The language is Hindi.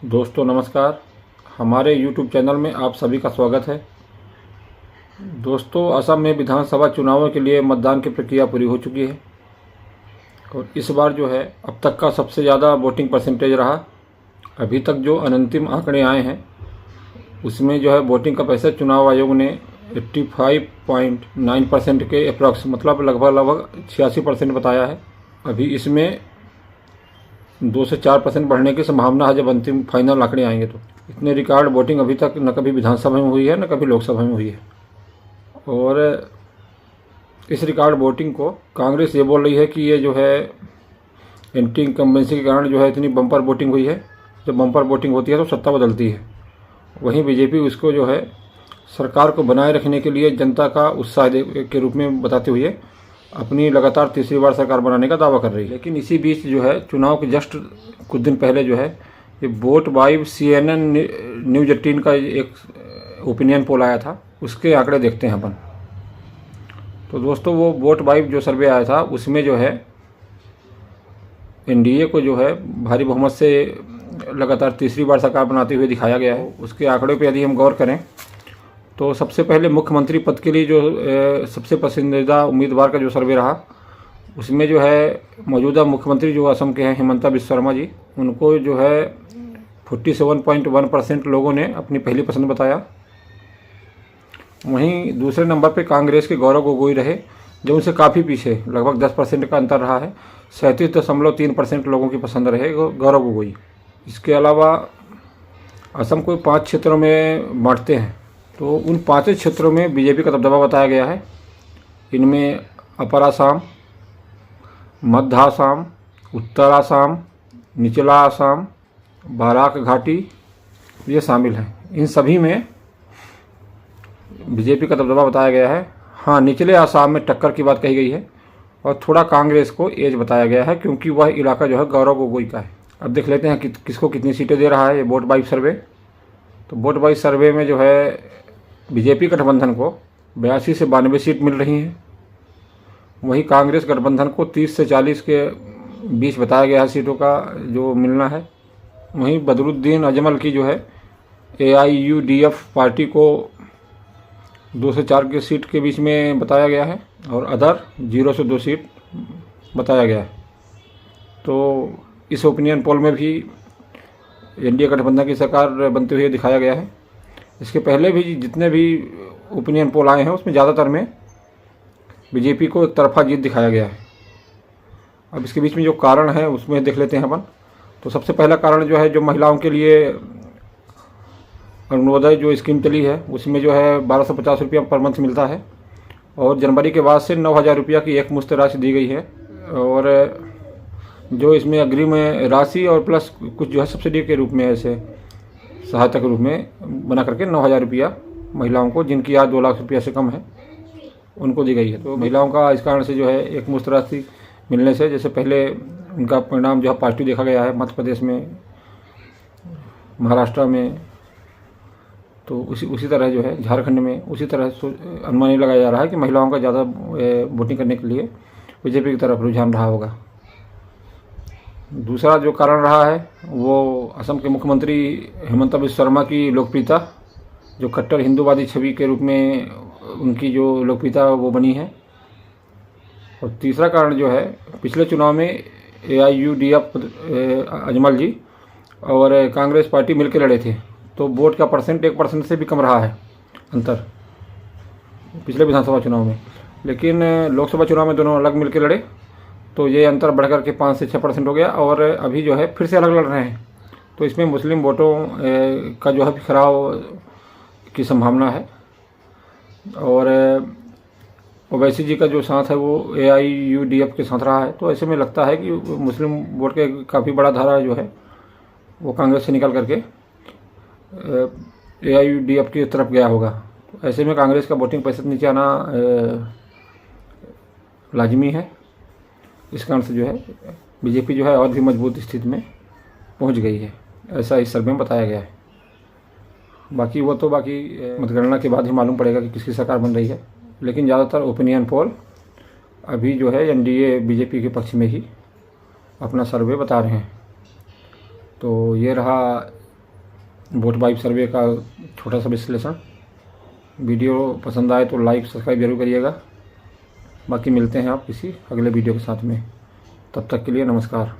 दोस्तों नमस्कार। हमारे YouTube चैनल में आप सभी का स्वागत है। दोस्तों, असम में विधानसभा चुनावों के लिए मतदान की प्रक्रिया पूरी हो चुकी है और इस बार जो है अब तक का सबसे ज़्यादा वोटिंग परसेंटेज रहा। अभी तक जो अंतिम आंकड़े आए हैं उसमें जो है वोटिंग का प्रतिशत चुनाव आयोग ने 85.9% के अप्रॉक्स मतलब लगभग 86% बताया है। अभी इसमें 2 से 4% बढ़ने की संभावना है जब अंतिम फाइनल आंकड़े आएंगे। तो इतने रिकॉर्ड वोटिंग अभी तक न कभी विधानसभा में हुई है न कभी लोकसभा में हुई है। और इस रिकॉर्ड वोटिंग को कांग्रेस ये बोल रही है कि ये जो है एंटी इनकम्बेंसी के कारण जो है इतनी बम्पर वोटिंग हुई है। जब बम्पर वोटिंग होती है तो सत्ता बदलती है। वहीं बीजेपी उसको जो है सरकार को बनाए रखने के लिए जनता का उत्साह के रूप में बताते हुए अपनी लगातार तीसरी बार सरकार बनाने का दावा कर रही है। लेकिन इसी बीच जो है चुनाव के जस्ट कुछ दिन पहले जो है ये वोट बाय CNN न्यूज़ 18 का एक ओपिनियन पोल आया था, उसके आंकड़े देखते हैं अपन। तो दोस्तों, वो वोट बाय जो सर्वे आया था उसमें जो है एनडीए को जो है भारी बहुमत से लगातार तीसरी बार सरकार बनाते हुए दिखाया गया है। उसके आंकड़े पर यदि हम गौर करें तो सबसे पहले मुख्यमंत्री पद के लिए जो सबसे पसंदीदा उम्मीदवार का जो सर्वे रहा उसमें जो है मौजूदा मुख्यमंत्री जो असम के हैं हिमंता बिस्वा शर्मा जी, उनको जो है 47.1% लोगों ने अपनी पहली पसंद बताया। वहीं दूसरे नंबर पे कांग्रेस के गौरव गोगोई रहे जो उनसे काफ़ी पीछे, लगभग 10% का अंतर रहा है। 37.3% लोगों की पसंद रहे गौरव गोगोई। इसके अलावा असम को 5 क्षेत्रों में बांटते हैं तो उन 5 क्षेत्रों में बीजेपी का दबदबा बताया गया है। इनमें अपर असम, मध्य असम, उत्तर असम, निचला असम, बराक घाटी ये शामिल हैं। इन सभी में बीजेपी का दबदबा बताया गया है। हाँ, निचले असम में टक्कर की बात कही गई है और थोड़ा कांग्रेस को एज बताया गया है क्योंकि वह इलाका जो है गौरव गोगोई का है। अब देख लेते हैं कि किसको कितनी सीटें दे रहा है ये वोट बाई सर्वे। तो वोट बाई सर्वे में जो है बीजेपी गठबंधन को 82 से 92 सीट मिल रही हैं। वहीं कांग्रेस गठबंधन को 30 से 40 के बीच बताया गया है सीटों का जो मिलना है। वहीं बदरुद्दीन अजमल की जो है AIUDF पार्टी को 2 से 4 के सीट के बीच में बताया गया है और अदर 0 से 2 सीट बताया गया है। तो इस ओपिनियन पोल में भी एनडीए गठबंधन की सरकार बनते हुए दिखाया गया है। इसके पहले भी जितने भी ओपिनियन पोल आए हैं उसमें ज़्यादातर में बीजेपी को एक तरफा जीत दिखाया गया है। अब इसके बीच में जो कारण है उसमें देख लेते हैं अपन। तो सबसे पहला कारण जो है जो महिलाओं के लिए अरुणोदय जो स्कीम चली है उसमें जो है 1250 रुपया पर मंथ मिलता है और जनवरी के बाद से 9000 रुपया की एक मुश्त राशि दी गई है। और जो इसमें अग्रिम राशि और प्लस कुछ जो है सब्सिडी के रूप में ऐसे सहायता के रूप में बना करके 9000 रुपया महिलाओं को जिनकी आय 2 लाख रुपया से कम है उनको दी गई है। तो महिलाओं का इस कारण से जो है एक मुश्त राशि मिलने से जैसे पहले उनका परिणाम जो है पॉजिटिव देखा गया है मध्य प्रदेश में, महाराष्ट्र में, तो उसी तरह जो है झारखंड में उसी तरह अनुमान लगाया जा रहा है कि महिलाओं का ज़्यादा वोटिंग करने के लिए बीजेपी की तरफ रुझान रहा होगा। दूसरा जो कारण रहा है वो असम के मुख्यमंत्री हिमंता बिस्वा शर्मा की लोकप्रियता, जो कट्टर हिंदूवादी छवि के रूप में उनकी जो लोकप्रियता वो बनी है। और तीसरा कारण जो है पिछले चुनाव में AIUDF अजमल जी और कांग्रेस पार्टी मिलकर लड़े थे तो वोट का परसेंट 1% से भी कम रहा है अंतर पिछले विधानसभा चुनाव में। लेकिन लोकसभा चुनाव में दोनों अलग मिलकर लड़े तो ये अंतर बढ़कर के 5 से 6% हो गया और अभी जो है फिर से अलग लड़ रहे हैं। तो इसमें मुस्लिम वोटों का जो है बिखराव की संभावना है। और ओवैसी जी का जो साथ है वो AIUDF के साथ रहा है। तो ऐसे में लगता है कि मुस्लिम वोट के काफ़ी बड़ा धारा जो है वो कांग्रेस से निकल करके AIUDF की तरफ गया होगा। तो ऐसे में कांग्रेस का वोटिंग प्रतिशत नीचे आना लाजमी है। इस कारण से जो है बीजेपी जो है और भी मजबूत स्थिति में पहुंच गई है, ऐसा इस सर्वे में बताया गया है। बाकी मतगणना के बाद ही मालूम पड़ेगा कि किसकी सरकार बन रही है। लेकिन ज़्यादातर ओपिनियन पोल अभी जो है एनडीए बीजेपी के पक्ष में ही अपना सर्वे बता रहे हैं। तो ये रहा वोट वाइब सर्वे का छोटा सा विश्लेषण। वीडियो पसंद आए तो लाइक सब्सक्राइब जरूर करिएगा। बाकी मिलते हैं आप किसी अगले वीडियो के साथ में, तब तक के लिए नमस्कार।